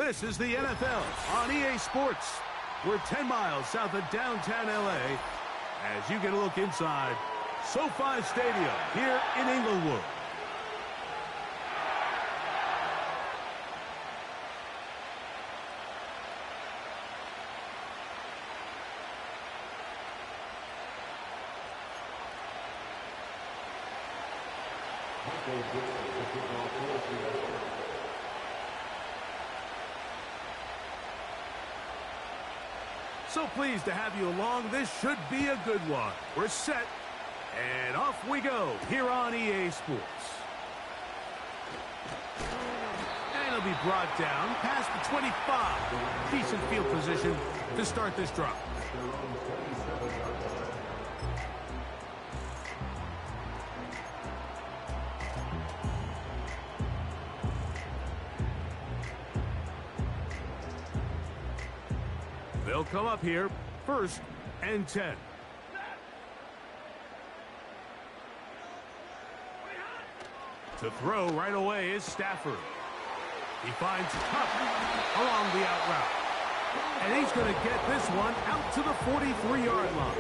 This is the NFL on EA Sports. We're 10 miles south of downtown LA as you get a look inside SoFi Stadium here in Inglewood. So pleased to have you along. This should be a good one. We're set, and off we go here on EA Sports. And it'll be brought down past the 25. Decent field position to start this drive. They'll come up here, 1st and 10. To throw right away is Stafford. He finds Cup along the out route. And he's going to get this one out to the 43-yard line.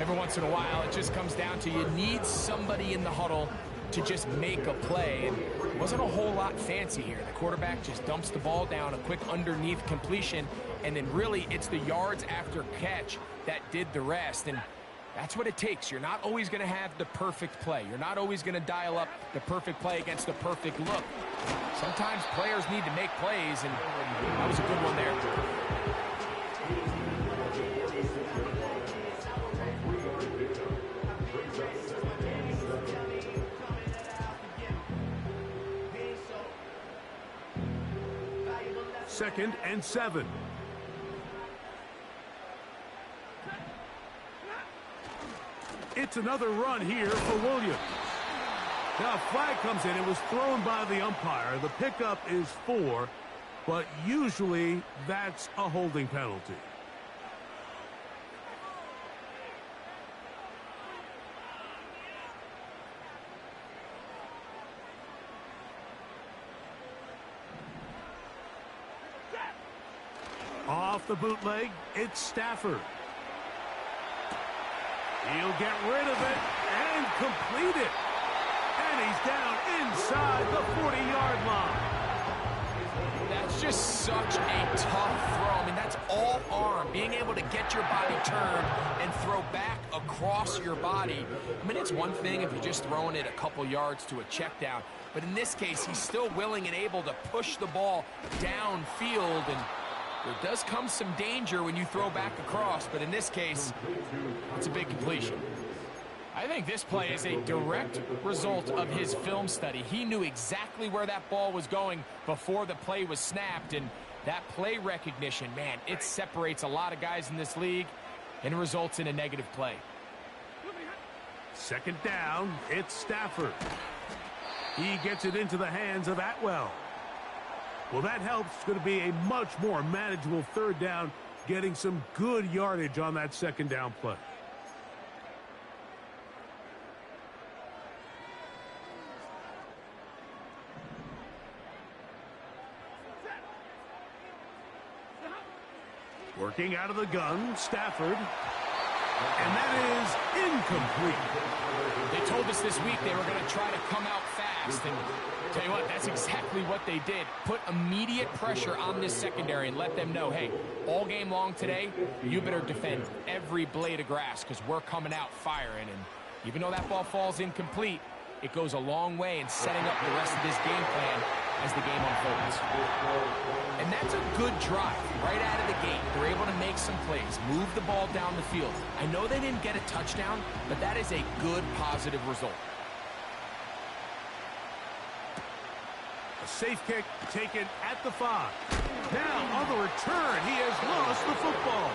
Every once in a while, it just comes down to you need somebody in the huddle to just make a play. And it wasn't a whole lot fancy here. The quarterback just dumps the ball down, a quick underneath completion, and then really it's the yards after catch that did the rest. And that's what it takes. You're not always going to have the perfect play. You're not always going to dial up the perfect play against the perfect look. Sometimes players need to make plays, and that was a good one there. Second and 7. It's another run here for Williams. Now a flag comes in. It was thrown by the umpire. The pickup is 4, but usually that's a holding penalty. Off the bootleg, it's Stafford. He'll get rid of it and complete it. And he's down inside the 40-yard line. That's just such a tough throw. I mean, that's all arm. Being able to get your body turned and throw back across your body. I mean, it's one thing if you're just throwing it a couple yards to a check down. But in this case, he's still willing and able to push the ball downfield, and there does come some danger when you throw back across, but in this case, it's a big completion. I think this play is a direct result of his film study. He knew exactly where that ball was going before the play was snapped, and that play recognition, man, it separates a lot of guys in this league and results in a negative play. Second down, it's Stafford. He gets it into the hands of Atwell. Well, that helps. It's going to be a much more manageable third down, getting some good yardage on that second down play. Working out of the gun, Stafford. And that is incomplete. They told us this week they were going to try to come out fast, and tell you what, that's exactly what they did. Put immediate pressure on this secondary and let them know, hey, all game long today, you better defend every blade of grass because we're coming out firing. And even though that ball falls incomplete, it goes a long way in setting up the rest of this game plan as the game unfolds. And that's a good drive right out of the gate. They're able to make some plays, move the ball down the field. I know they didn't get a touchdown, but that is a good, positive result. A safe kick taken at the 5. Now on the return, he has lost the football.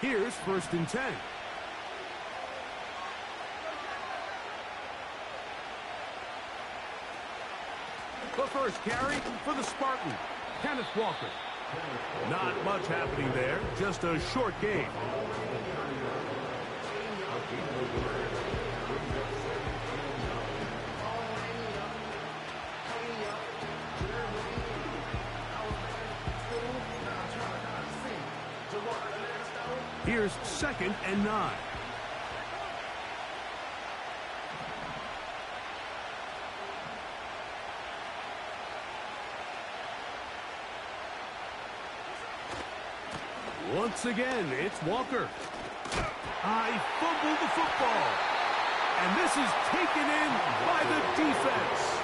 Here's 1st and 10. The first carry for the Spartan, Kenneth Walker. Not much happening there, just a short gain. Here's 2nd and 9. Once again, it's Walker. He fumbled the football. And this is taken in by the defense.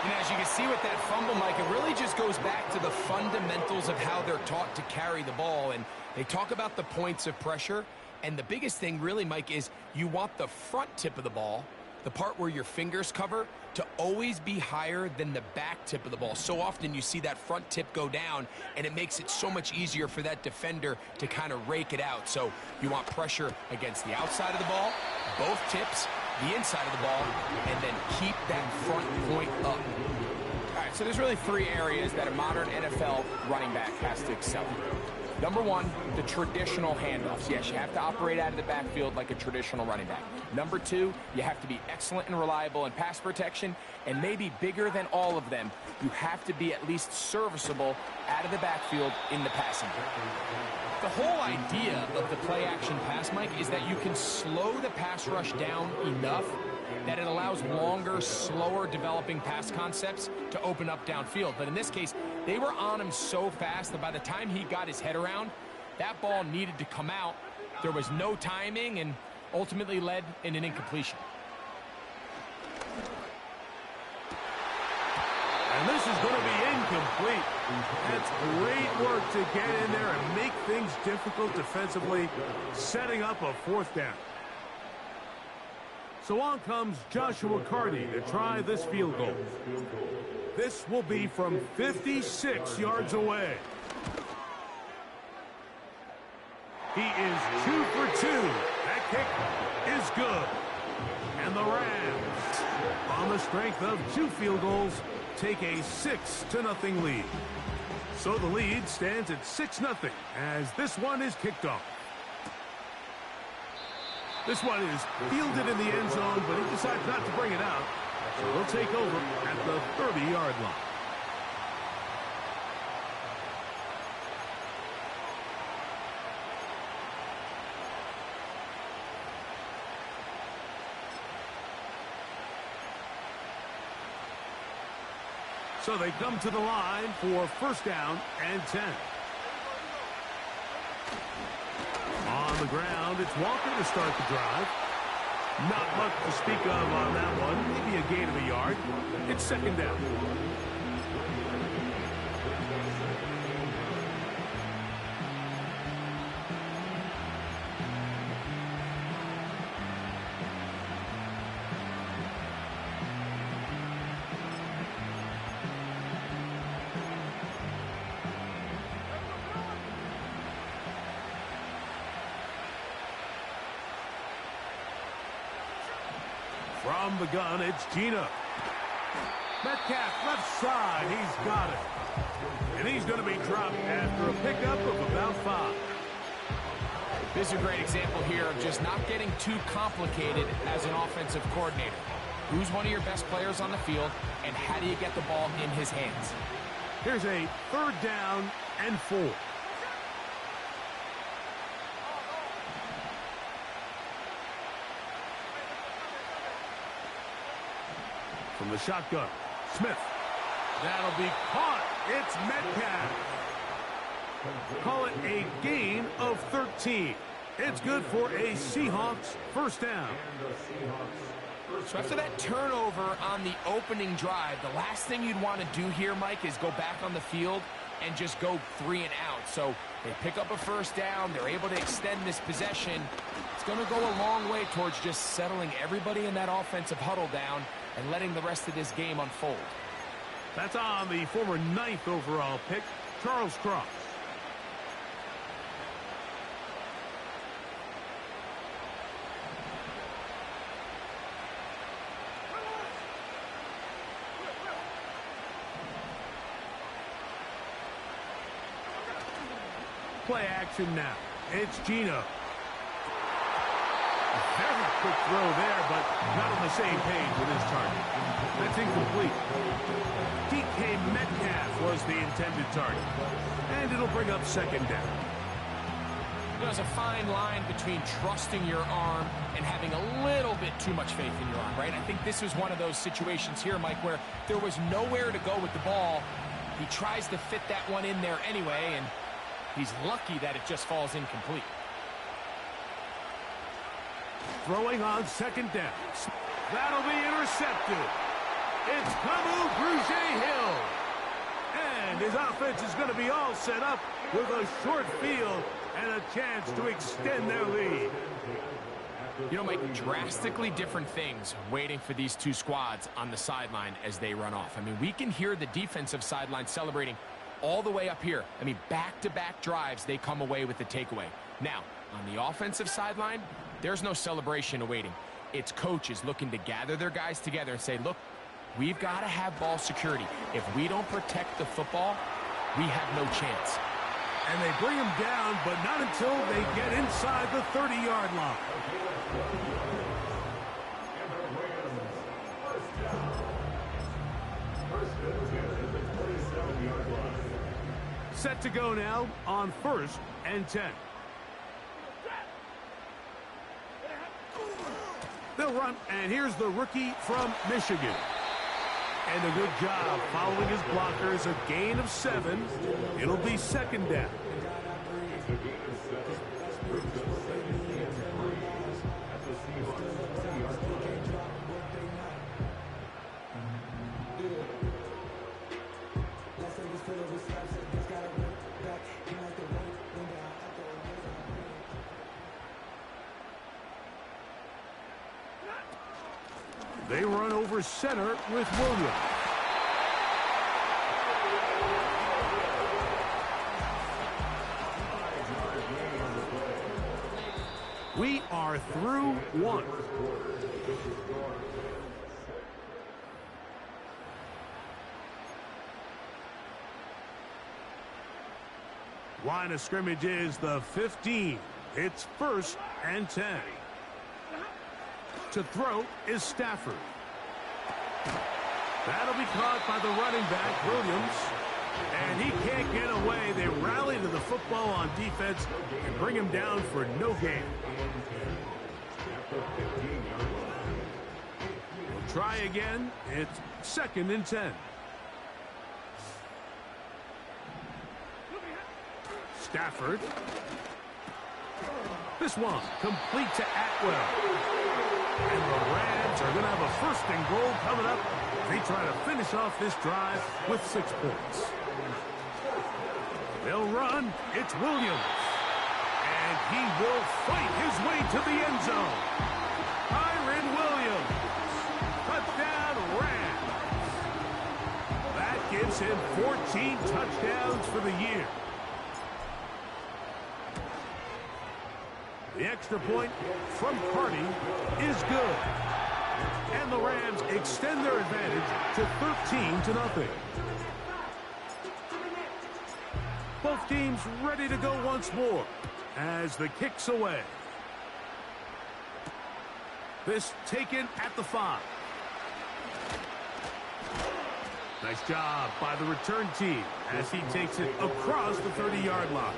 And as you can see with that fumble, Mike, it really just goes back to the fundamentals of how they're taught to carry the ball. And they talk about the points of pressure. And the biggest thing really, Mike, is you want the front tip of the ball, the part where your fingers cover, to always be higher than the back tip of the ball. So often you see that front tip go down, and it makes it so much easier for that defender to kind of rake it out. So you want pressure against the outside of the ball, both tips, the inside of the ball, and then keep that front point up. All right, so there's really 3 areas that a modern NFL running back has to excel in. Number 1, the traditional handoffs. Yes, you have to operate out of the backfield like a traditional running back. Number 2, you have to be excellent and reliable in pass protection, and maybe bigger than all of them, you have to be at least serviceable out of the backfield in the passing game. The whole idea of the play-action pass, Mike, is that you can slow the pass rush down enough that it allows longer, slower developing pass concepts to open up downfield. But in this case, they were on him so fast that by the time he got his head around, that ball needed to come out. There was no timing and ultimately led in an incompletion. And this is going to be incomplete. That's great work to get in there and make things difficult defensively, setting up a 4th down. So on comes Joshua Carty to try this field goal. This will be from 56 yards away. He is 2 for 2. That kick is good. And the Rams, on the strength of 2 field goals, take a 6-0 lead. So the lead stands at 6-0 as this one is kicked off. This one is fielded in the end zone, but he decides not to bring it out. So they'll take over at the 30-yard line. So they come to the line for 1st down and 10. On the ground, it's Walker to start the drive. Not much to speak of on that one. Maybe a gain of a yard. It's 2nd down. From the gun, it's Gina. Metcalf, left side, he's got it. And he's going to be dropped after a pickup of about 5. This is a great example here of just not getting too complicated as an offensive coordinator. Who's one of your best players on the field, and how do you get the ball in his hands? Here's a 3rd down and 4. From the shotgun, Smith. That'll be caught. It's Metcalf. Call it a gain of 13. It's good for a Seahawks 1st down. So after that turnover on the opening drive, the last thing you'd want to do here, Mike, is go back on the field and just go 3 and out. So they pick up a 1st down. They're able to extend this possession. It's going to go a long way towards just settling everybody in that offensive huddle down and letting the rest of this game unfold. That's on the former 9th overall pick, Charles Cross. play action now. It's Gino. Very quick throw there, but not on the same page with his target. That's incomplete. DK Metcalf was the intended target. And it'll bring up second down. There's a fine line between trusting your arm and having a little bit too much faith in your arm, right? I think this was one of those situations here, Mike, where there was nowhere to go with the ball. He tries to fit that one in there anyway, and he's lucky that it just falls incomplete. Throwing on second down. That'll be intercepted. It's Kamu Grugier-Hill. And his offense is going to be all set up with a short field and a chance to extend their lead. You know, Mike, drastically different things waiting for these two squads on the sideline as they run off. I mean, we can hear the defensive sideline celebrating all the way up here. I mean, back-to-back drives, they come away with the takeaway. Now, on the offensive sideline, there's no celebration awaiting. It's coaches looking to gather their guys together and say, look, we've got to have ball security. If we don't protect the football, we have no chance. And they bring him down, but not until they get inside the 30-yard line. Set to go now on 1st and 10. They'll run, and here's the rookie from Michigan. And a good job following his blockers, a gain of 7. It'll be second down. They run over center with Williams. We are through 1. Line of scrimmage is the 15. It's 1st and 10. To throw is Stafford. That'll be caught by the running back, Williams. And he can't get away. They rally to the football on defense and bring him down for no gain. We'll try again. It's 2nd and 10. Stafford. This one complete to Atwell. And the Rams are going to have a 1st and goal coming up. They try to finish off this drive with 6 points. They'll run. It's Williams. And he will fight his way to the end zone. Kyren Williams. Touchdown Rams. That gives him 14 touchdowns for the year. The extra point from Carney is good. And the Rams extend their advantage to 13-0. Both teams ready to go once more as the kick's away. This taken at the 5. Nice job by the return team as he takes it across the 30-yard line.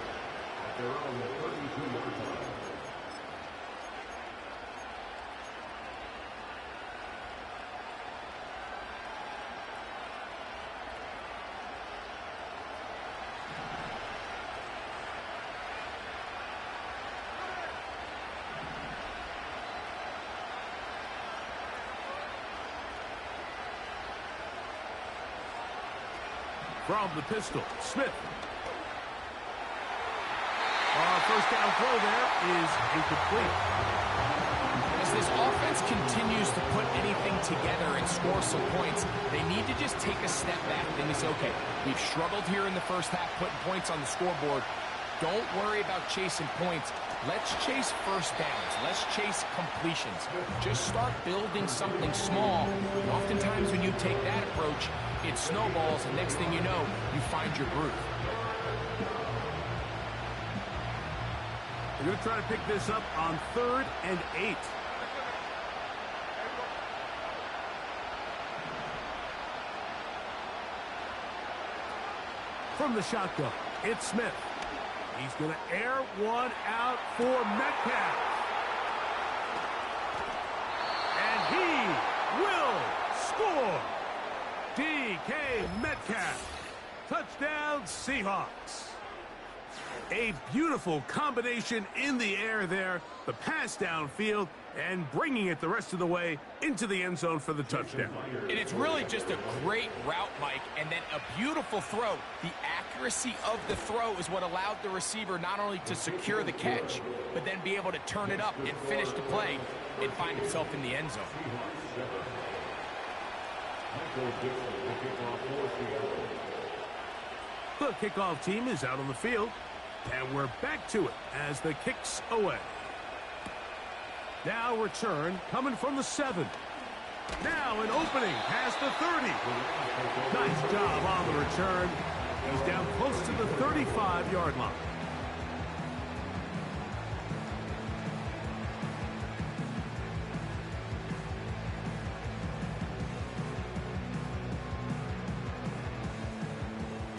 From the pistol, Smith. Our 1st down throw there is incomplete. As this offense continues to put anything together and score some points, they need to just take a step back and say, okay, we've struggled here in the first half putting points on the scoreboard. Don't worry about chasing points. Let's chase 1st downs. Let's chase completions. Just start building something small. And oftentimes when you take that approach, it snowballs, and next thing you know, you find your groove. They're going to try to pick this up on 3rd and 8. From the shotgun, it's Smith. He's going to air one out for Metcalf. And he will score. DK Metcalf. Touchdown, Seahawks. A beautiful combination in the air there. The pass downfield and bringing it the rest of the way into the end zone for the touchdown. And it's really just a great route, Mike, and then a beautiful throw. The accuracy of the throw is what allowed the receiver not only to secure the catch, but then be able to turn it up and finish the play and find himself in the end zone. The kickoff team is out on the field, and we're back to it as the kick's away. Now return coming from the 7. Now an opening past the 30. Nice job on the return. He's down close to the 35-yard line.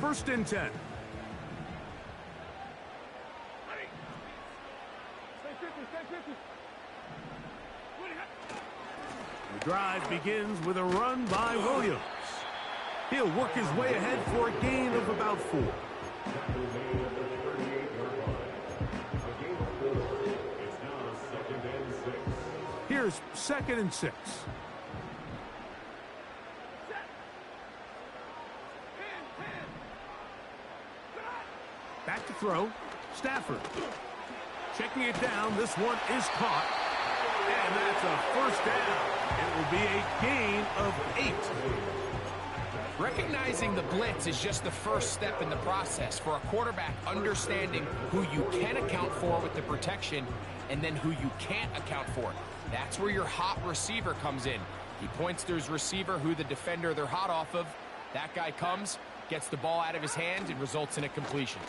First and 10. The drive begins with a run by Williams. He'll work his way ahead for a gain of about 4. Here's 2nd and 6. Back to throw. Stafford. Checking it down. This one is caught. And that's a first down. It will be a gain of 8. Recognizing the blitz is just the first step in the process for a quarterback, understanding who you can account for with the protection and then who you can't account for. That's where your hot receiver comes in. He points to his receiver, who the defender they're hot off of. That guy comes, gets the ball out of his hand, and results in a completion.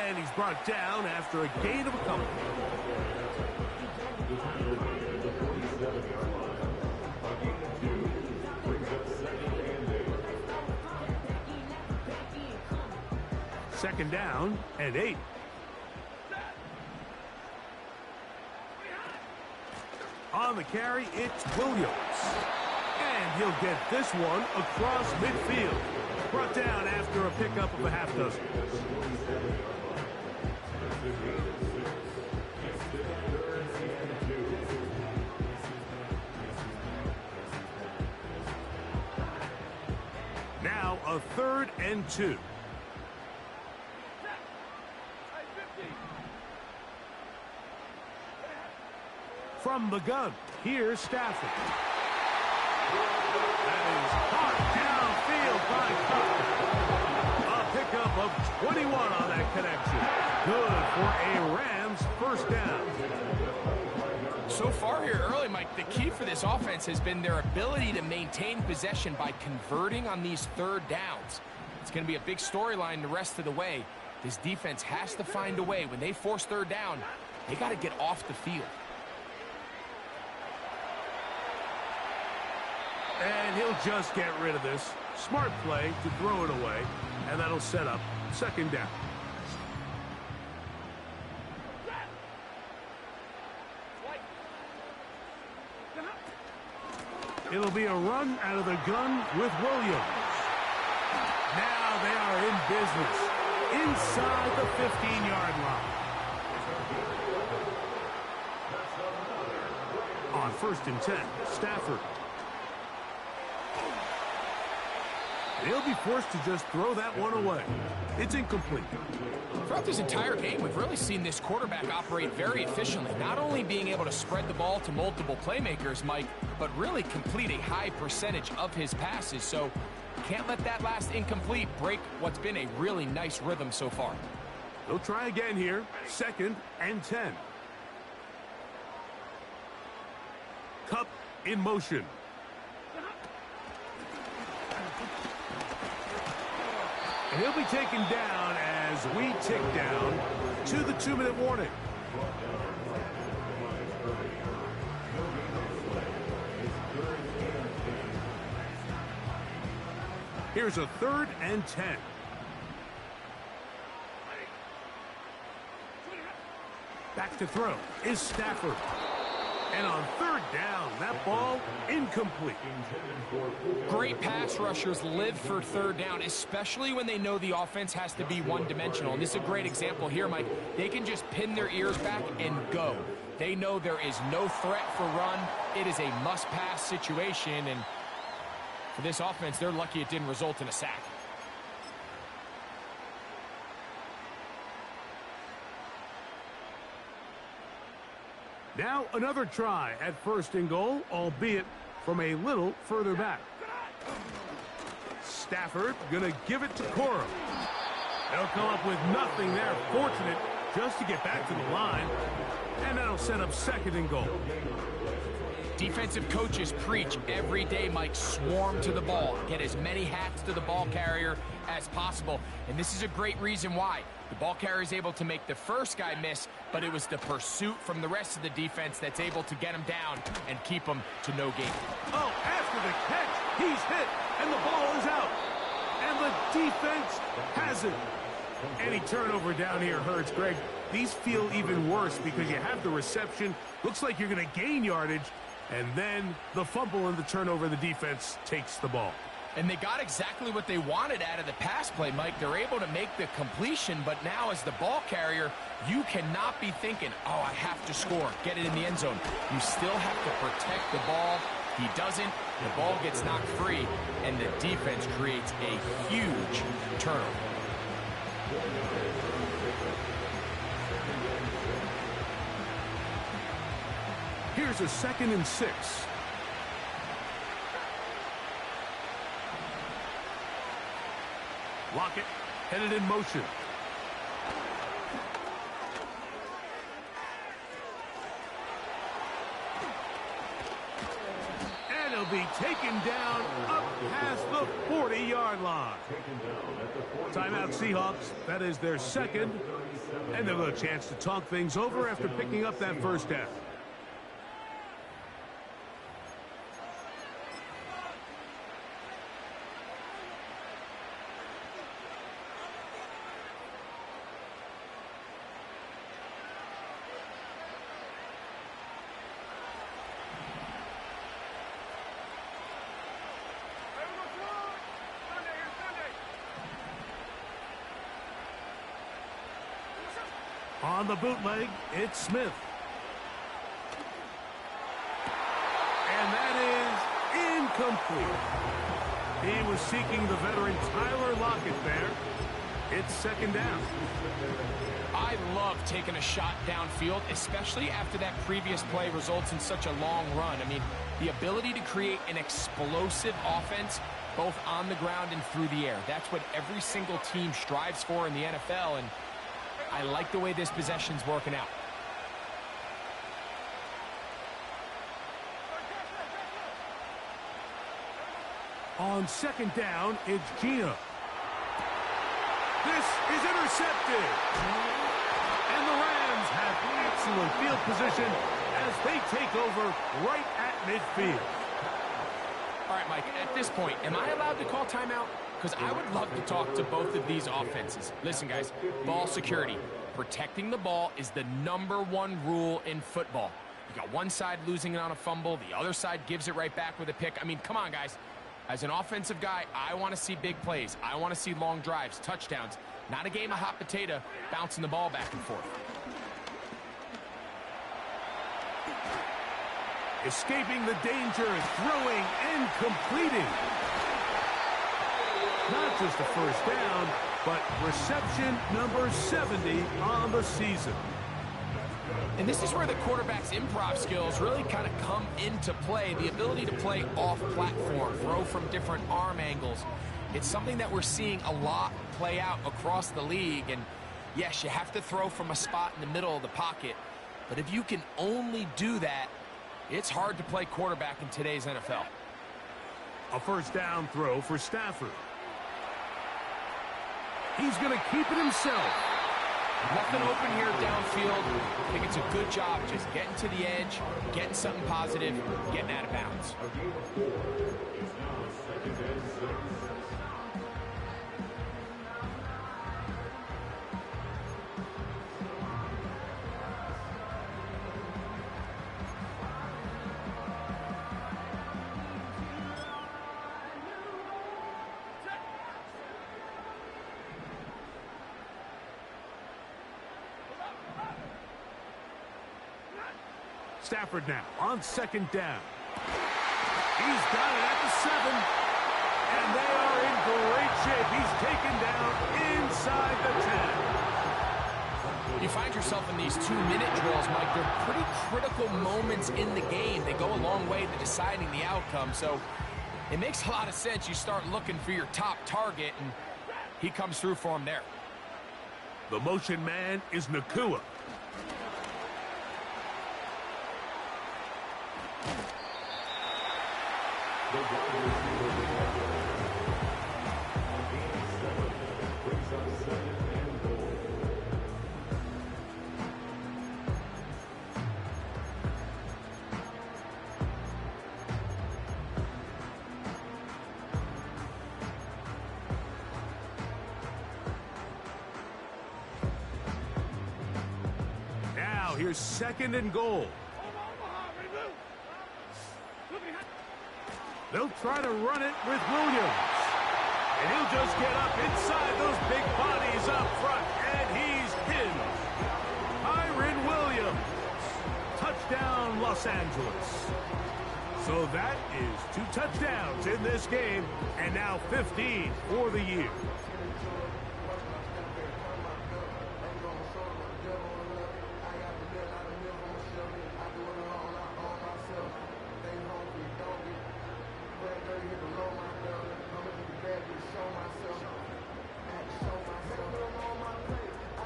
And he's brought down after a gain of a couple. Second down and 8. On the carry, it's Williams. And he'll get this one across midfield. Brought down after a pickup of a half dozen. Now a 3rd and 2. From the gun, here's Stafford. That is caught downfield by Cook. A pickup of 21 on that connection. Good for a Rams first down. So far here early, Mike, the key for this offense has been their ability to maintain possession by converting on these 3rd downs. It's going to be a big storyline the rest of the way. This defense has to find a way. When they force 3rd down, they got to get off the field. And he'll just get rid of this. Smart play to throw it away, and that'll set up 2nd down. It'll be a run out of the gun with Williams. Now they are in business inside the 15-yard line. On 1st and 10, Stafford. He'll be forced to just throw that one away. It's incomplete. Throughout this entire game, we've really seen this quarterback operate very efficiently, not only being able to spread the ball to multiple playmakers, Mike, but really complete a high percentage of his passes. So can't let that last incomplete break what's been a really nice rhythm so far. They'll try again here. 2nd and 10. Cup in motion. And he'll be taken down, and as we tick down to the 2-minute warning. Here's a 3rd and 10. Back to throw is Stafford. And on 3rd down, that ball incomplete. Great pass rushers live for 3rd down, especially when they know the offense has to be one-dimensional. And this is a great example here, Mike. They can just pin their ears back and go. They know there is no threat for run. It is a must-pass situation, and for this offense, they're lucky it didn't result in a sack. Now another try at 1st and goal, albeit from a little further back. Stafford gonna give it to Cora. They'll come up with nothing there. Fortunate just to get back to the line. And that'll set up 2nd and goal. Defensive coaches preach every day, Mike, swarm to the ball. Get as many hats to the ball carrier as possible. And this is a great reason why. The ball carrier is able to make the first guy miss, but it was the pursuit from the rest of the defense that's able to get him down and keep him to no gain. Oh, after the catch, he's hit, and the ball is out. And the defense has it. Any turnover down here hurts, Greg. These feel even worse because you have the reception. Looks like you're going to gain yardage. And then the fumble and the turnover, the defense takes the ball. And they got exactly what they wanted out of the pass play, Mike. They're able to make the completion, but now as the ball carrier, you cannot be thinking, oh, I have to score, get it in the end zone. You still have to protect the ball. He doesn't. The ball gets knocked free, and the defense creates a huge turnover. Here's a 2nd and 6. Lockett headed in motion. And he'll be taken down up past the 40-yard line. Timeout Seahawks. That is their 2nd. And they'll have a chance to talk things over after picking up that 1st down. On the bootleg, it's Smith. And that is incomplete. He was seeking the veteran Tyler Lockett there. It's 2nd down. I love taking a shot downfield, especially after that previous play results in such a long run. I mean, the ability to create an explosive offense both on the ground and through the air. That's what every single team strives for in the NFL, and I like the way this possession's working out. On 2nd down, it's Gina. This is intercepted. And the Rams have excellent field position as they take over right at midfield. All right, Mike, at this point, am I allowed to call timeout? Because I would love to talk to both of these offenses. Listen, guys, ball security. Protecting the ball is the #1 rule in football. You got one side losing it on a fumble. The other side gives it right back with a pick. I mean, come on, guys. As an offensive guy, I want to see big plays. I want to see long drives, touchdowns. Not a game of hot potato, bouncing the ball back and forth. Escaping the danger, throwing and completing. Not just a 1st down, but reception number 70 on the season. And this is where the quarterback's improv skills really kind of come into play. The ability to play off-platform, throw from different arm angles. It's something that we're seeing a lot play out across the league. And yes, you have to throw from a spot in the middle of the pocket. But if you can only do that, it's hard to play quarterback in today's NFL. A 1st down throw for Stafford. He's going to keep it himself. Nothing open here downfield. I think it's a good job just getting to the edge, getting something positive, getting out of bounds. Stafford now on second down. He's got it at the 7. And they are in great shape. He's taken down inside the 10. You find yourself in these 2-minute drills, Mike. They're pretty critical moments in the game. They go a long way to deciding the outcome. So it makes a lot of sense. You start looking for your top target, and he comes through for him there. The motion man is Nakua. Now here's second and goal. They'll try to run it with Williams. And he'll just get up inside those big bodies up front. And he's pinned. Kyren Williams. Touchdown, Los Angeles. So that is 2 touchdowns in this game. And now 15 for the year.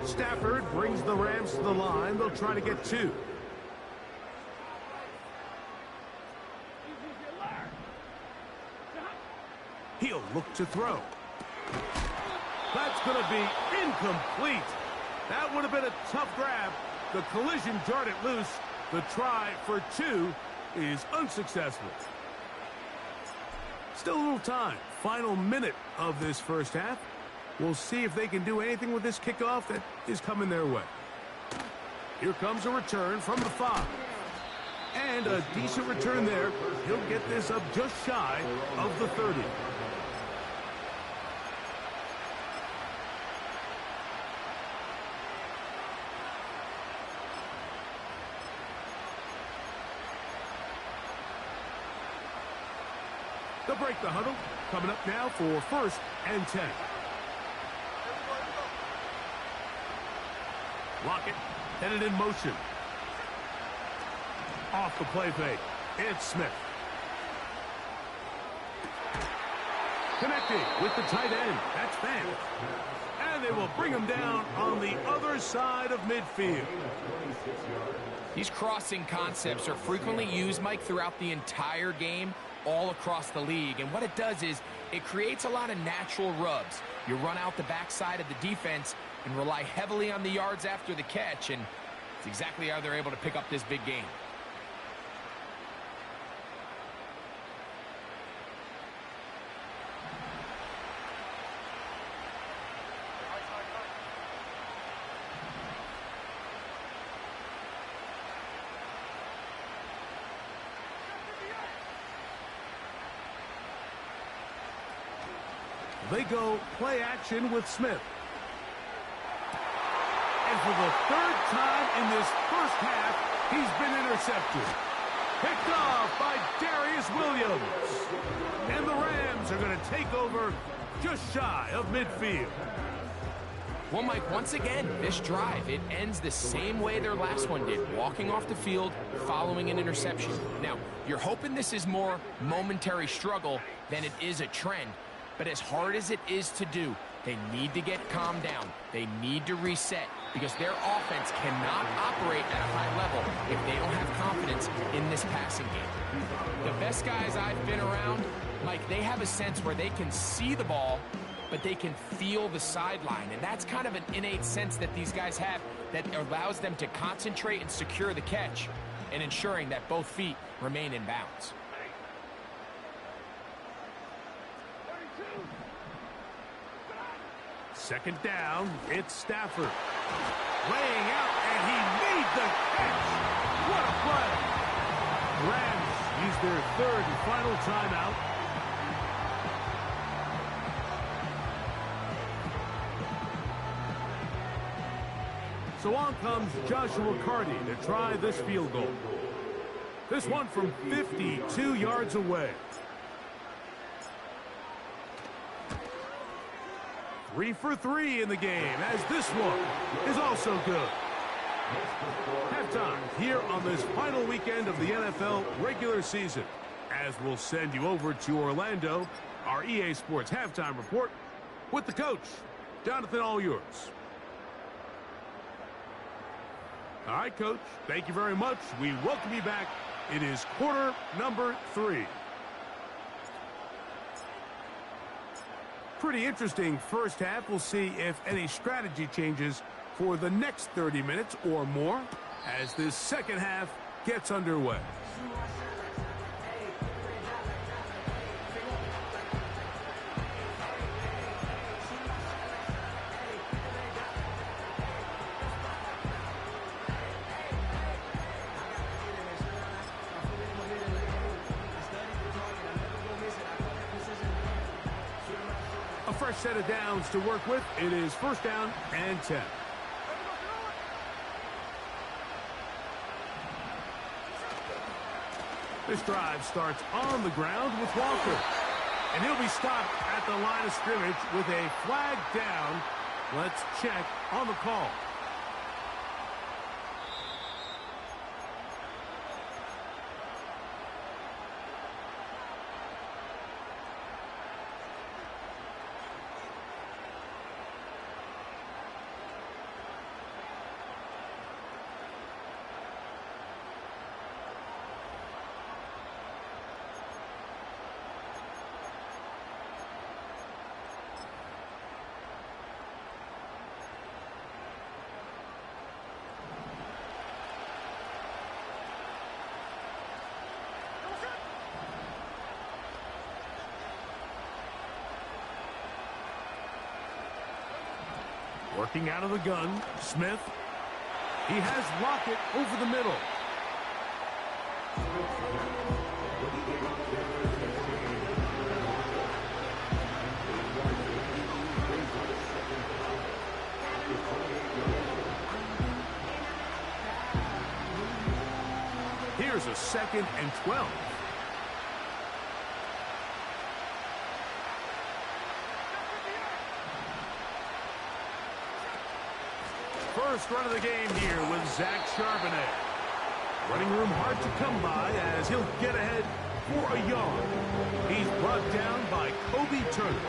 Stafford brings the Rams to the line. They'll try to get 2. He'll look to throw. That's going to be incomplete. That would have been a tough grab. The collision jarred it loose. The try for 2 is unsuccessful. Still a little time. Final minute of this first half. We'll see if they can do anything with this kickoff that is coming their way. Here comes a return from the 5. And a decent return there. He'll get this up just shy of the 30. They'll break the huddle. Coming up now for 1st and 10. Lockett headed in motion. Off the play fake. It's Smith. Connecting with the tight end. That's Fan. And they will bring him down on the other side of midfield. These crossing concepts are frequently used, Mike, throughout the entire game, all across the league. And what it does is it creates a lot of natural rubs. You run out the backside of the defense and rely heavily on the yards after the catch, and it's exactly how they're able to pick up this big game. They go play action with Smith. And for the 3rd time in this first half, he's been intercepted. Picked off by Darius Williams. And the Rams are going to take over just shy of midfield. Well, Mike, once again, this drive, it ends the same way their last one did, walking off the field, following an interception. Now, you're hoping this is more momentary struggle than it is a trend. But as hard as it is to do, they need to get calmed down. They need to reset because their offense cannot operate at a high level if they don't have confidence in this passing game. The best guys I've been around, Mike, they have a sense where they can see the ball but they can feel the sideline. And that's kind of an innate sense that these guys have that allows them to concentrate and secure the catch and ensuring that both feet remain in bounds. Second down, it's Stafford. Laying out, and he made the catch. What a play. Rams use their third and final timeout. So on comes Joshua Carty to try this field goal. This one from 52 yards away. 3 for 3 in the game, as this one is also good. Halftime here on this final weekend of the NFL regular season. As we'll send you over to Orlando, our EA Sports halftime report with the coach, Jonathan, all yours. All right, Coach, thank you very much. We welcome you back. It is quarter number 3. Pretty interesting first half. We'll see if any strategy changes for the next 30 minutes or more as this second half gets underway. Fresh set of downs to work with. It is first down and 10. This drive starts on the ground with Walker. And he'll be stopped at the line of scrimmage with a flag down. Let's check on the call. Working out of the gun, Smith. He has Lockett over the middle. Here's a 2nd and 12. First run of the game here with Zach Charbonnet. Running room hard to come by as he'll get ahead for a yard. He's brought down by Kobe Turner.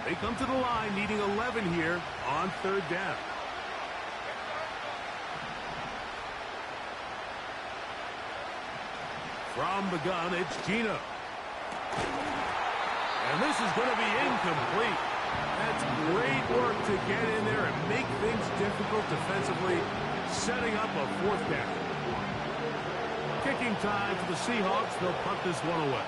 They come to the line needing 11 here on third down. From the gun, it's Gino. And this is going to be incomplete. That's great work to get in there and make things difficult defensively, setting up a 4th down. Kicking time for the Seahawks. They'll punt this one away.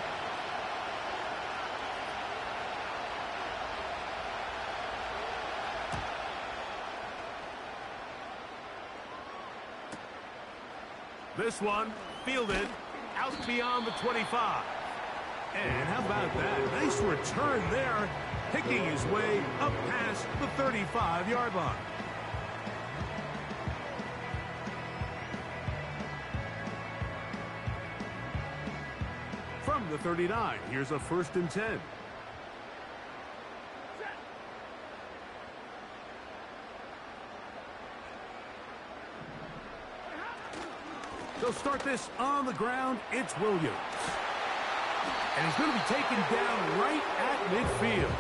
This one fielded out beyond the 25. And how about that? Nice return there, picking his way up past the 35-yard line. From the 39, here's a 1st and 10. They'll start this on the ground. It's Williams. And he's going to be taken down right at midfield.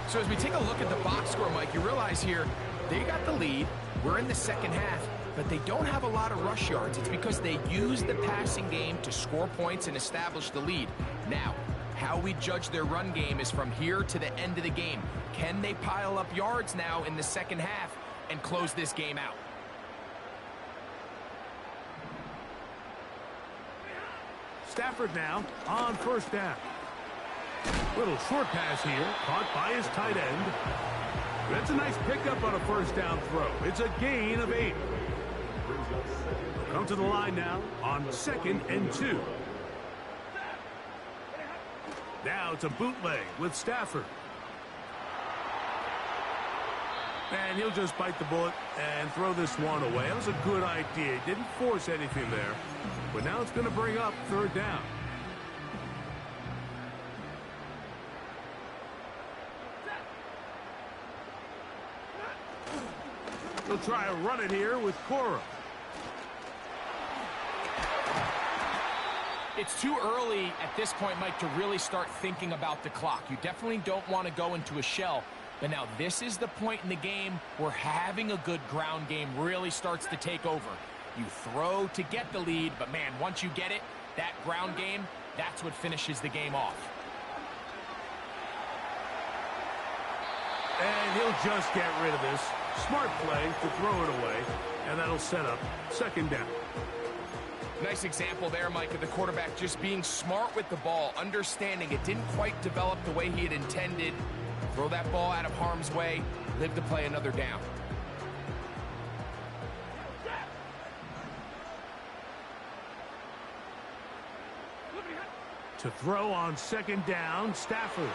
So as we take a look at the box score, Mike, you realize here, they got the lead. We're in the second half, but they don't have a lot of rush yards. It's because they use the passing game to score points and establish the lead. Now, how we judge their run game is from here to the end of the game. Can they pile up yards now in the second half and close this game out? Stafford now on first down. Little short pass here, caught by his tight end. That's a nice pickup on a first down throw. It's a gain of 8. Come to the line now on 2nd and 2. Now it's a bootleg with Stafford. And he'll just bite the bullet and throw this one away. That was a good idea. Didn't force anything there. But now it's going to bring up 3rd down. He'll try to run it here with Cora. It's too early at this point, Mike, to really start thinking about the clock. You definitely don't want to go into a shell. But now this is the point in the game where having a good ground game really starts to take over. You throw to get the lead, but man, once you get it, that ground game, that's what finishes the game off. And he'll just get rid of this. Smart play to throw it away, and that'll set up 2nd down. Nice example there, Mike, of the quarterback just being smart with the ball, understanding it didn't quite develop the way he had intended. Throw that ball out of harm's way, live to play another down. To throw on 2nd down, Stafford.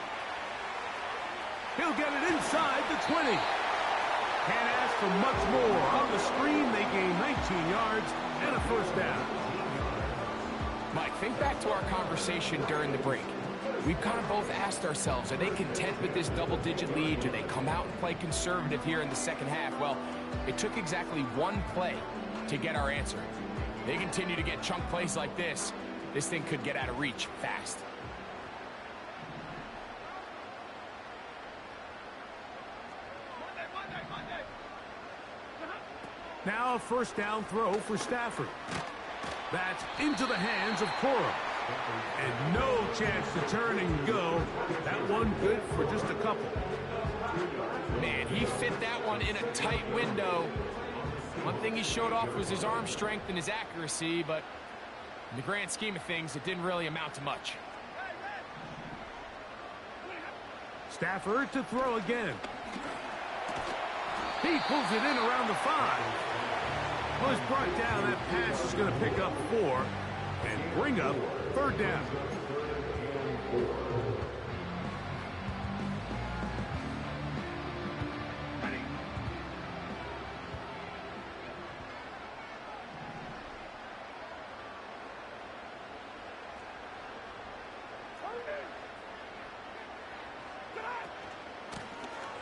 He'll get it inside the 20. Can't ask for much more. On the screen, they gain 19 yards and a first down. Mike, think back to our conversation during the break. We've kind of both asked ourselves, are they content with this double-digit lead? Do they come out and play conservative here in the second half? Well, it took exactly one play to get our answer. They continue to get chunk plays like this. This thing could get out of reach fast. Now a first down throw for Stafford. That's into the hands of Cora. And no chance to turn and go. That one good for just a couple. Man, he fit that one in a tight window. One thing he showed off was his arm strength and his accuracy, but in the grand scheme of things, it didn't really amount to much. Stafford to throw again. He pulls it in around the 5. Well, he's brought down. That pass is going to pick up 4 and bring up 3rd down.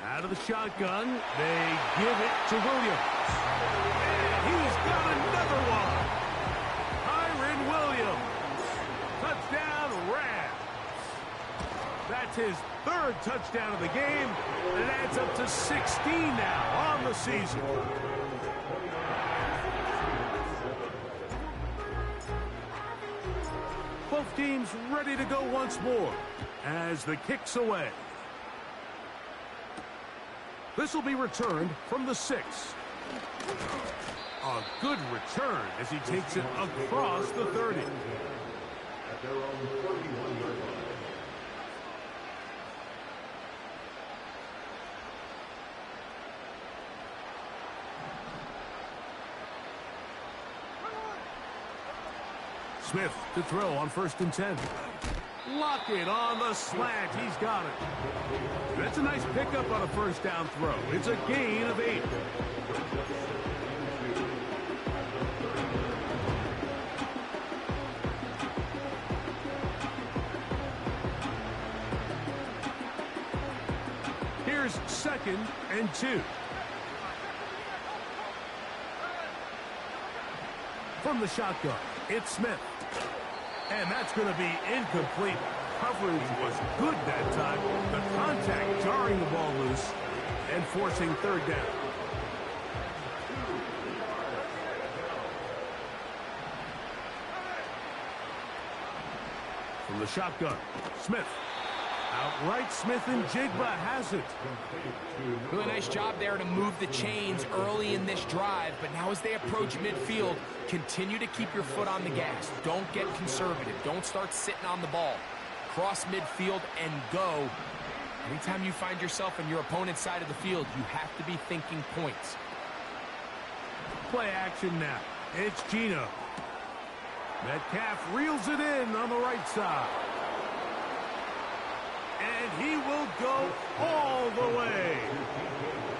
Out of the shotgun, they give it to Williams. And he's got another one. Kyren Williams. Touchdown, Rams. That's his 3rd touchdown of the game. And it adds up to 16 now on the season. Both teams ready to go once more as the kick's away. This will be returned from the 6. A good return as he takes it across the 30. Smith to throw on 1st and 10. Lockett on the slant. He's got it. That's a nice pickup on a first down throw. It's a gain of 8. Here's 2nd and 2. From the shotgun, it's Smith. And that's going to be incomplete. Coverage was good that time. The contact jarring the ball loose and forcing third down. From the shotgun, Smith. Outright Smith and Jigba has it. Really nice job there to move the chains early in this drive, but now as they approach midfield, continue to keep your foot on the gas. Don't get conservative. Don't start sitting on the ball. Cross midfield and go. Anytime you find yourself on your opponent's side of the field, you have to be thinking points. Play action now. It's Gino. Metcalf reels it in on the right side. And he will go all the way.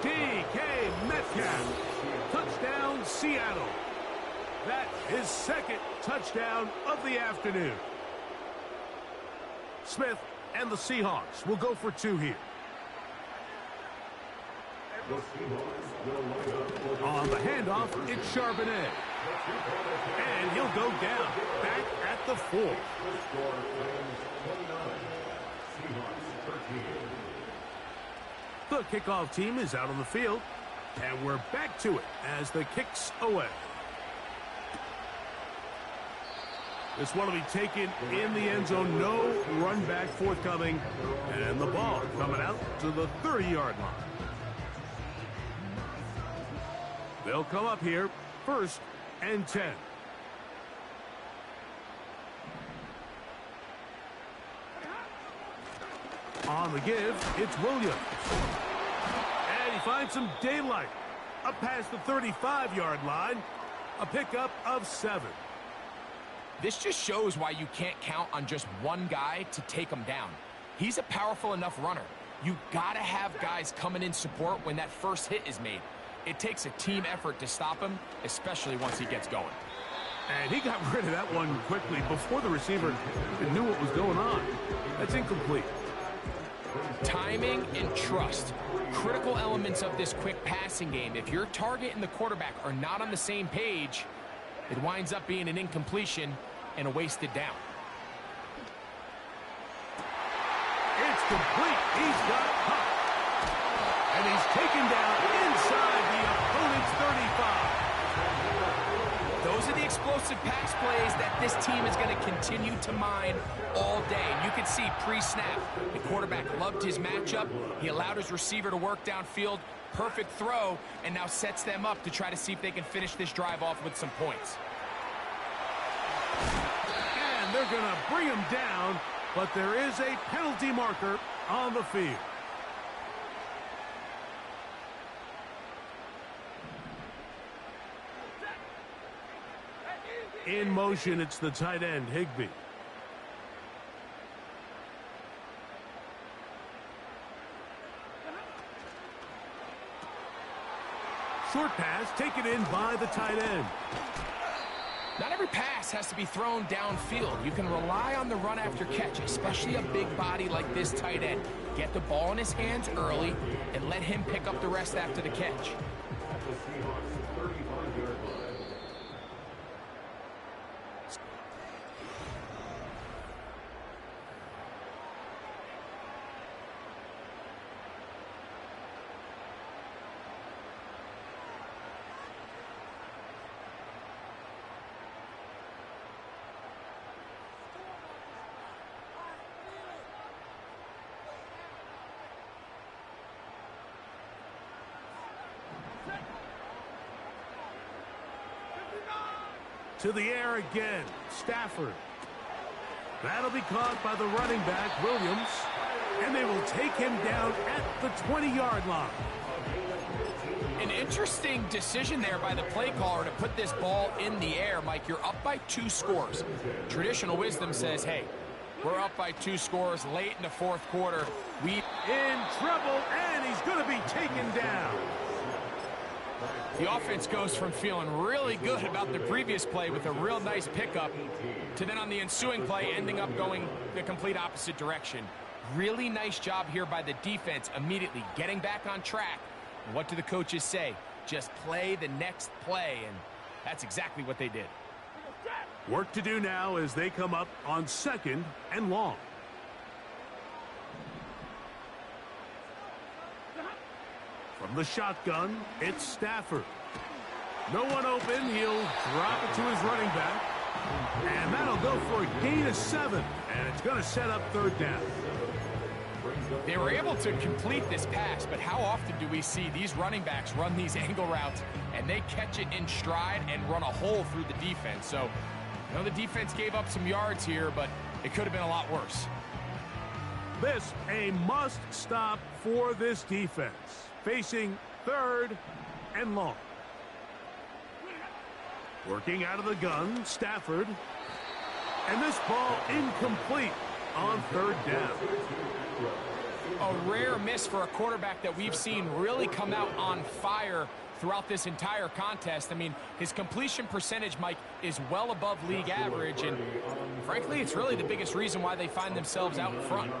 DK Metcalf. Touchdown, Seattle. That is second touchdown of the afternoon. Smith and the Seahawks will go for two here. On the handoff, it's Charbonnet. And he'll go down, back at the 4. The kickoff team is out on the field, and we're back to it as the kick's away. This one will be taken in the end zone. No run back forthcoming, and the ball coming out to the 30-yard line. They'll come up here, 1st and 10. On the give, it's Williams. And he finds some daylight. Up past the 35-yard line. A pickup of 7. This just shows why you can't count on just one guy to take him down. He's a powerful enough runner. You gotta have guys coming in support when that first hit is made. It takes a team effort to stop him, especially once he gets going. And he got rid of that one quickly before the receiver knew what was going on. That's incomplete. Timing and trust. Critical elements of this quick passing game. If your target and the quarterback are not on the same page, it winds up being an incompletion and a wasted down. It's complete. He's got Hunt. And he's taken down inside the opponent's 35. Those are the explosive pass plays that this team is going to continue to mine all day. And you can see pre-snap, the quarterback loved his matchup. He allowed his receiver to work downfield. Perfect throw, and now sets them up to try to see if they can finish this drive off with some points. And they're going to bring him down, but there is a penalty marker on the field. In motion, it's the tight end, Higbee. Short pass taken in by the tight end. Not every pass has to be thrown downfield. You can rely on the run after catch, especially a big body like this tight end. Get the ball in his hands early and let him pick up the rest after the catch. To the air again, Stafford. That'll be caught by the running back, Williams. And they will take him down at the 20-yard line. An interesting decision there by the play caller to put this ball in the air. Mike, you're up by 2 scores. Traditional wisdom says, hey, we're up by 2 scores late in the 4th quarter. We in trouble, and he's going to be taken down. The offense goes from feeling really good about the previous play with a real nice pickup to then on the ensuing play ending up going the complete opposite direction. Really nice job here by the defense immediately getting back on track. And what do the coaches say? Just play the next play, and that's exactly what they did. Work to do now as they come up on 2nd and long. From the shotgun, it's Stafford. No one open. He'll drop it to his running back. And that'll go for a gain of 7. And it's going to set up 3rd down. They were able to complete this pass, but how often do we see these running backs run these angle routes and they catch it in stride and run a hole through the defense? So, I know the defense gave up some yards here, but it could have been a lot worse. This a must stop for this defense. Facing 3rd and long. Working out of the gun, Stafford. And this ball incomplete on 3rd down. A rare miss for a quarterback that we've seen really come out on fire throughout this entire contest. I mean, his completion percentage, Mike, is well above league average, and frankly, it's really the biggest reason why they find themselves out in front.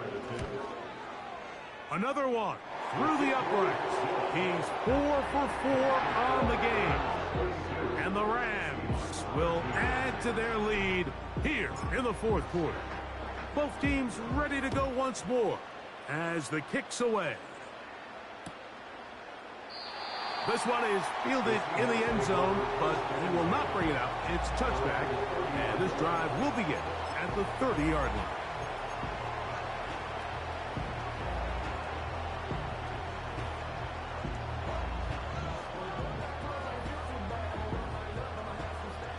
Another one through the uprights. He's 4 for 4 on the game. And the Rams will add to their lead here in the 4th quarter. Both teams ready to go once more as the kick's away. This one is fielded in the end zone, but he will not bring it out. It's touchback, and this drive will begin at the 30-yard line.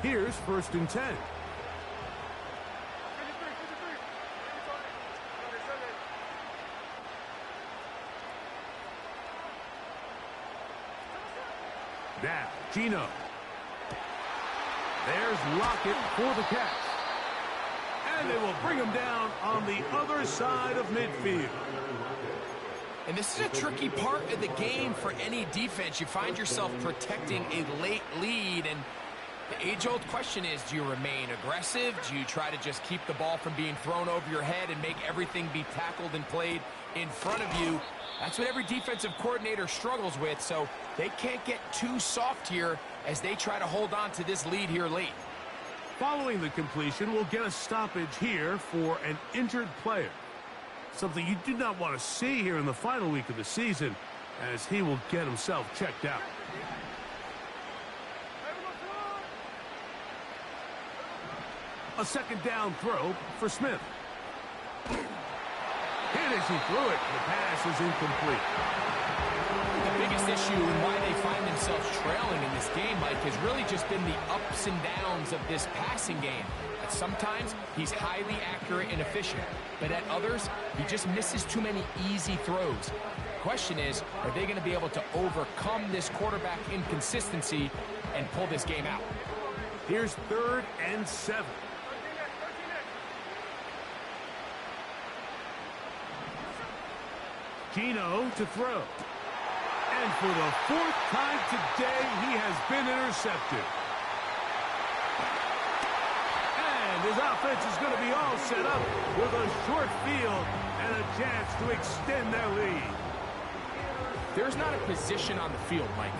Here's 1st and 10. Now, Gino. There's Lockett for the catch. And they will bring him down on the other side of midfield. And this is a tricky part of the game for any defense. You find yourself protecting a late lead, and the age-old question is, do you remain aggressive? Do you try to just keep the ball from being thrown over your head and make everything be tackled and played in front of you? That's what every defensive coordinator struggles with, so they can't get too soft here as they try to hold on to this lead here late. Following the completion, we'll get a stoppage here for an injured player. Something you do not want to see here in the final week of the season, as he will get himself checked out. A 2nd down throw for Smith. Hit as he threw it. The pass is incomplete. The biggest issue and why they find themselves trailing in this game, Mike, has really just been the ups and downs of this passing game. At sometimes, he's highly accurate and efficient, but at others, he just misses too many easy throws. The question is, are they going to be able to overcome this quarterback inconsistency and pull this game out? Here's 3rd and 7. Gino to throw. And for the 4th time today, he has been intercepted. And his offense is going to be all set up with a short field and a chance to extend their lead. There's not a position on the field, Mike,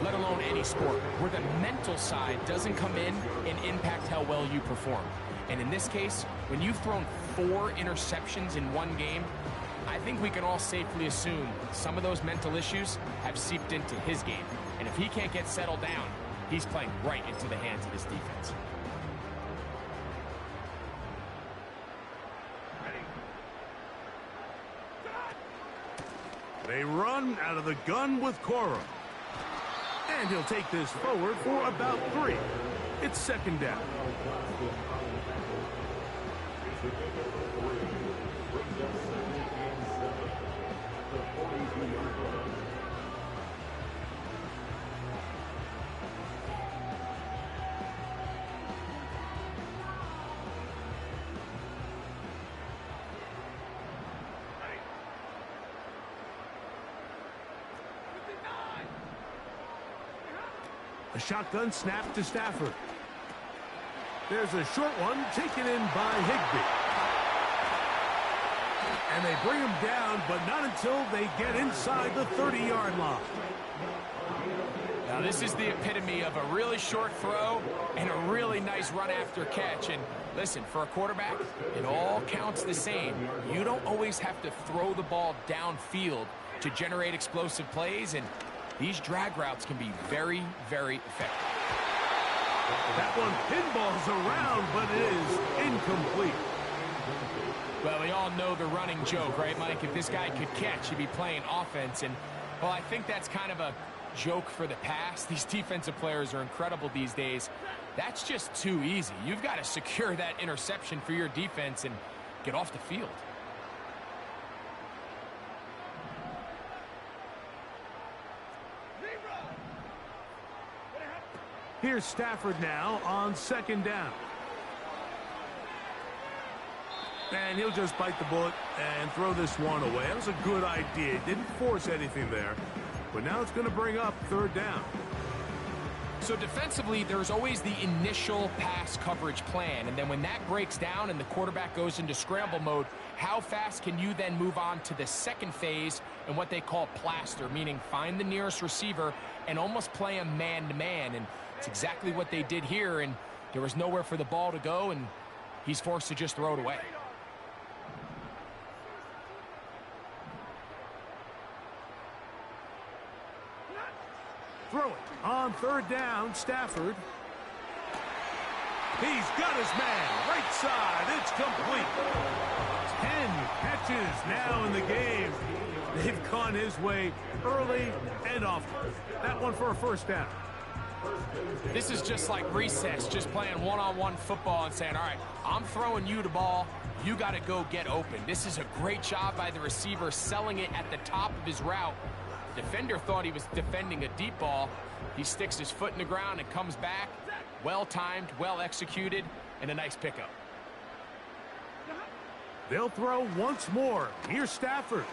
let alone any sport, where the mental side doesn't come in and impact how well you perform. And in this case, when you've thrown 4 interceptions in one game, I think we can all safely assume some of those mental issues have seeped into his game. And if he can't get settled down, he's playing right into the hands of this defense. They run out of the gun with Coro. And he'll take this forward for about 3. It's 2nd down. A shotgun snap to Stafford. There's a short one taken in by Higbee. And they bring him down, but not until they get inside the 30-yard line. Now, this is the epitome of a really short throw and a really nice run after catch. And listen, for a quarterback, it all counts the same. You don't always have to throw the ball downfield to generate explosive plays, and these drag routes can be very, very effective. That one pinballs around, but it is incomplete. Well, we all know the running joke, right, Mike? If this guy could catch, he'd be playing offense. And, well, I think that's kind of a joke for the past. These defensive players are incredible these days. That's just too easy. You've got to secure that interception for your defense and get off the field. Here's Stafford now on second down. And he'll just bite the bullet and throw this one away. That was a good idea. Didn't force anything there. But now it's going to bring up third down. So defensively, there's always the initial pass coverage plan. And then when that breaks down and the quarterback goes into scramble mode, how fast can you then move on to the second phase and what they call plaster, meaning find the nearest receiver and almost play him man-to-man. And it's exactly what they did here, and there was nowhere for the ball to go, and he's forced to just throw it away. Throw it on third down, Stafford. He's got his man, right side, it's complete. 10 catches now in the game. They've gone his way early and often. That one for a first down. This is just like recess, just playing one-on-one football and saying, all right, I'm throwing you the ball. You got to go get open. This is a great job by the receiver selling it at the top of his route. The defender thought he was defending a deep ball. He sticks his foot in the ground and comes back. Well-timed, well-executed, and a nice pickup. They'll throw once more. Here's Stafford.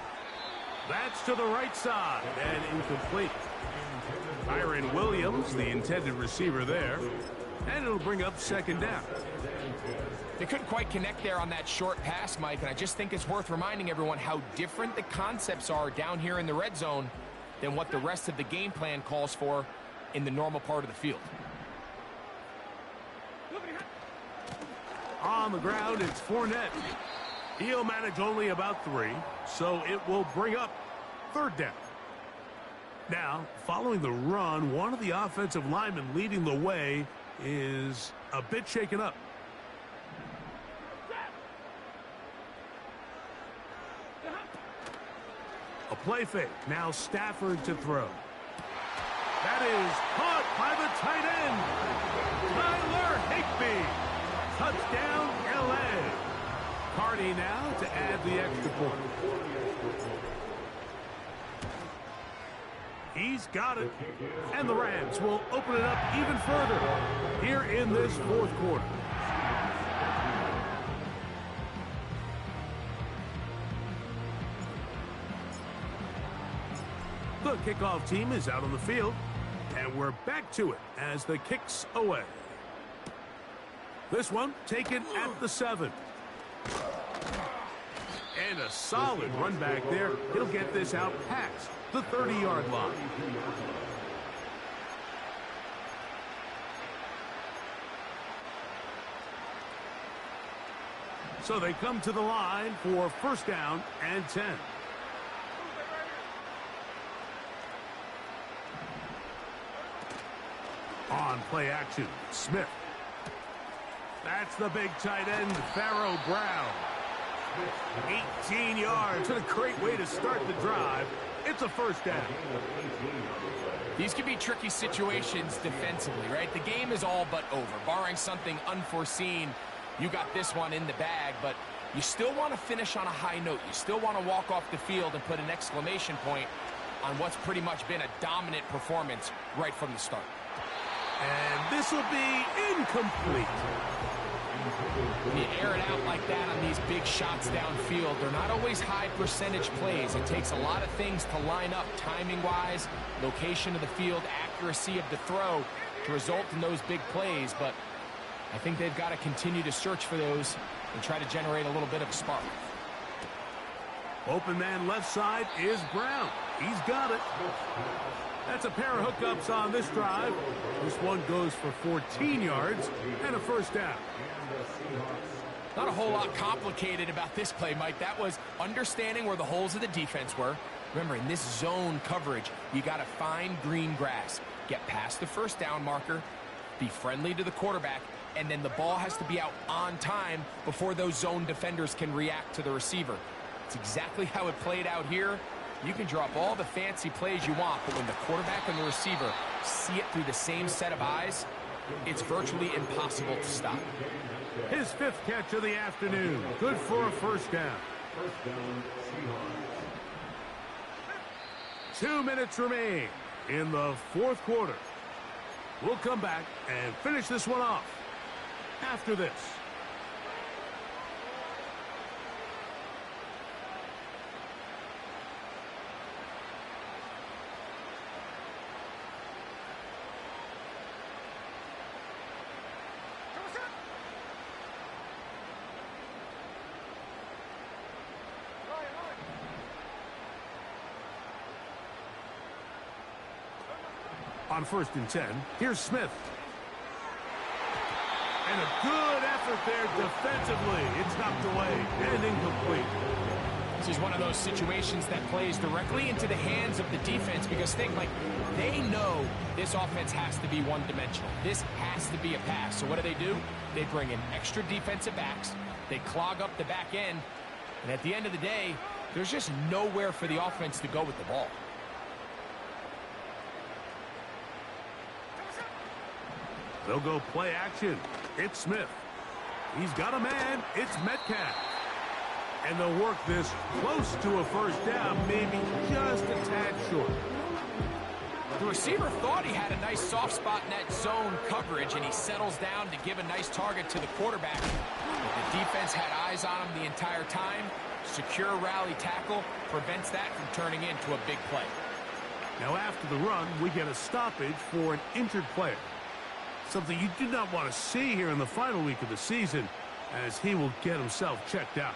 That's to the right side and incomplete. Byron Williams, the intended receiver there. And it'll bring up second down. They couldn't quite connect there on that short pass, Mike, and I just think it's worth reminding everyone how different the concepts are down here in the red zone than what the rest of the game plan calls for in the normal part of the field. On the ground, it's Fournette. He'll manage only about 3, so it will bring up third down. Now, following the run, one of the offensive linemen leading the way is a bit shaken up. A play fake. Now Stafford to throw. That is caught by the tight end. Tyler Higbee. Touchdown, L.A. Carney now to add the extra point. He's got it. And the Rams will open it up even further here in this fourth quarter. The kickoff team is out on the field, and we're back to it as the kick's away. This one taken at the 7. And a solid run back there. He'll get this out past the 30-yard line. So they come to the line for first down and 10. On play action, Smith. That's the big tight end, Pharaoh Brown. 18 yards. What a great way to start the drive. It's a first down. These can be tricky situations defensively, right? The game is all but over. Barring something unforeseen, you got this one in the bag, but you still want to finish on a high note. You still want to walk off the field and put an exclamation point on what's pretty much been a dominant performance right from the start. And this will be incomplete. When you air it out like that on these big shots downfield, they're not always high percentage plays. It takes a lot of things to line up timing-wise, location of the field, accuracy of the throw to result in those big plays. But I think they've got to continue to search for those and try to generate a little bit of a spark. Open man left side is Brown. He's got it. That's a pair of hookups on this drive. This one goes for 14 yards and a first down. Not a whole lot complicated about this play, Mike. That was understanding where the holes of the defense were. Remember, in this zone coverage, you got to find green grass. Get past the first down marker, be friendly to the quarterback, and then the ball has to be out on time before those zone defenders can react to the receiver. It's exactly how it played out here. You can drop all the fancy plays you want, but when the quarterback and the receiver see it through the same set of eyes, it's virtually impossible to stop. His 5th catch of the afternoon. Good for a first down. 2 minutes remain in the 4th quarter. We'll come back and finish this one off after this. On 1st and 10, here's Smith. And a good effort there defensively. It's knocked away and incomplete. This is one of those situations that plays directly into the hands of the defense because think, like, they know this offense has to be one-dimensional. This has to be a pass. So what do? They bring in extra defensive backs. They clog up the back end. And at the end of the day, there's just nowhere for the offense to go with the ball. They'll go play action. It's Smith. He's got a man. It's Metcalf. And they'll work this close to a first down, maybe just a tad short. The receiver thought he had a nice soft spot in that zone coverage, and he settles down to give a nice target to the quarterback. But the defense had eyes on him the entire time. Secure rally tackle prevents that from turning into a big play. Now after the run, we get a stoppage for an injured player. Something you do not want to see here in the final week of the season, as he will get himself checked out.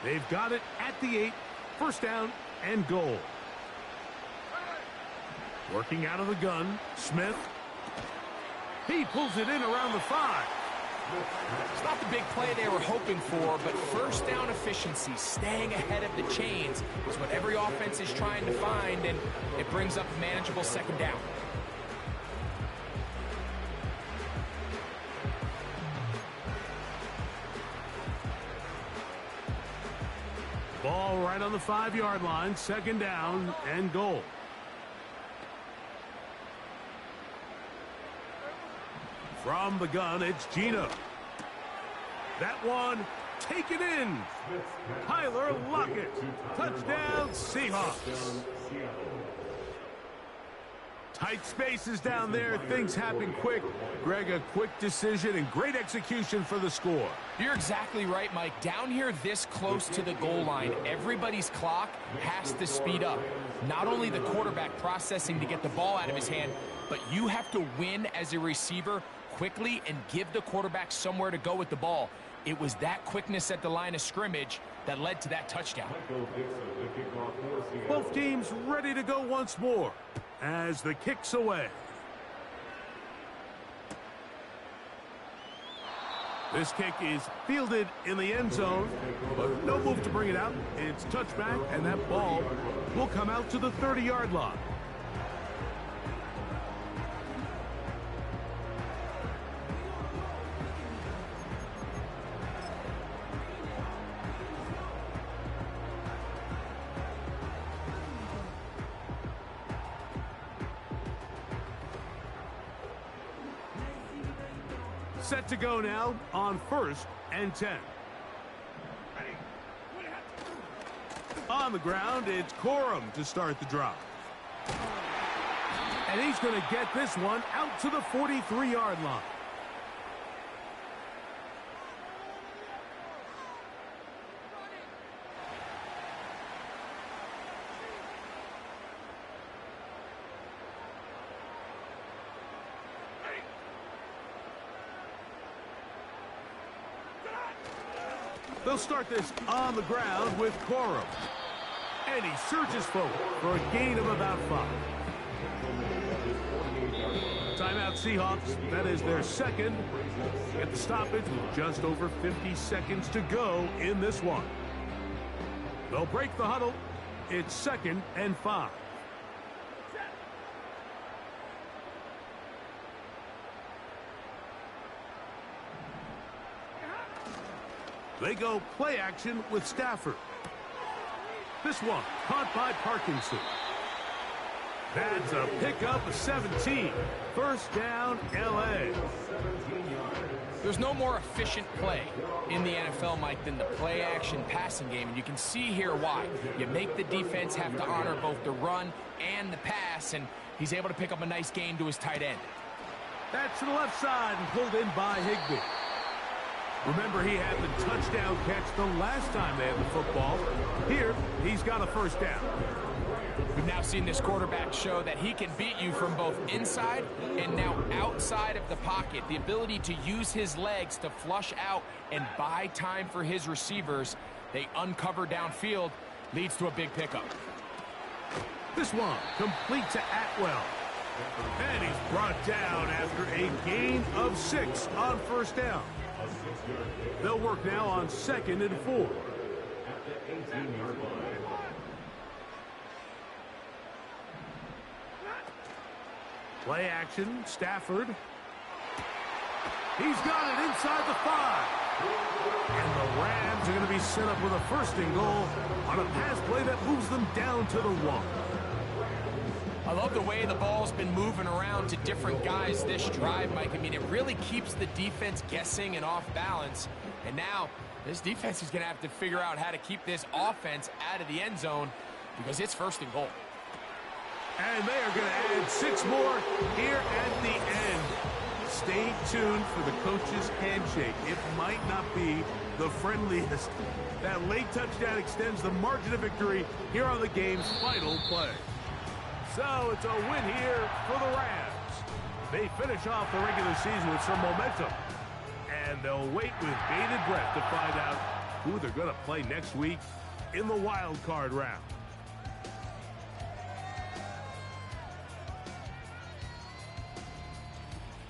They've got it at the 8, first down and goal. Working out of the gun, Smith. He pulls it in around the 5. It's not the big play they were hoping for, but first down efficiency, staying ahead of the chains, is what every offense is trying to find, and it brings up a manageable second down. Ball right on the 5-yard line, second down and goal. From the gun, it's Gino. That one taken in. Tyler Lockett. Touchdown, Seahawks. Tight spaces down there. Things happen quick. Greg, a quick decision and great execution for the score. You're exactly right, Mike. Down here this close to the goal line, everybody's clock has to speed up. Not only the quarterback processing to get the ball out of his hand, but you have to win as a receiver quickly and give the quarterback somewhere to go with the ball. It was that quickness at the line of scrimmage that led to that touchdown. Both teams ready to go once more as the kick's away. This kick is fielded in the end zone, but no move to bring it out. It's touchback, and that ball will come out to the 30-yard line. Set to go now on 1st and 10. On the ground, it's Corum to start the drive. And he's going to get this one out to the 43-yard line. They'll start this on the ground with Corum. And he surges forward for a gain of about 5. Timeout Seahawks. That is their second. Get the stoppage with just over 50 seconds to go in this one. They'll break the huddle. It's 2nd and 5. They go play action with Stafford. This one caught by Parkinson. That's a pickup of 17. First down, L.A. There's no more efficient play in the NFL, Mike, than the play-action passing game, and you can see here why. You make the defense have to honor both the run and the pass, and he's able to pick up a nice gain to his tight end. That's to the left side and pulled in by Higbee. Remember, he had the touchdown catch the last time they had the football. Here, he's got a first down. We've now seen this quarterback show that he can beat you from both inside and now outside of the pocket. The ability to use his legs to flush out and buy time for his receivers. They uncover downfield, leads to a big pickup. This one complete to Atwell. And he's brought down after a gain of 6 on first down. They'll work now on 2nd and 4. Play action, Stafford. He's got it inside the 5. And the Rams are going to be set up with a 1st and goal on a pass play that moves them down to the 1. I love the way the ball's been moving around to different guys this drive, Mike. I mean, it really keeps the defense guessing and off balance. And now this defense is going to have to figure out how to keep this offense out of the end zone because it's 1st and goal. And they are going to add 6 more here at the end. Stay tuned for the coach's handshake. It might not be the friendliest. That late touchdown extends the margin of victory here on the game's final play. So it's a win here for the Rams. They finish off the regular season with some momentum. And they'll wait with bated breath to find out who they're going to play next week in the wild card round.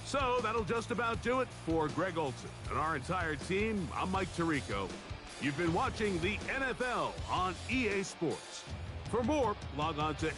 So that'll just about do it for Greg Olsen and our entire team. I'm Mike Tirico. You've been watching the NFL on EA Sports. For more, log on to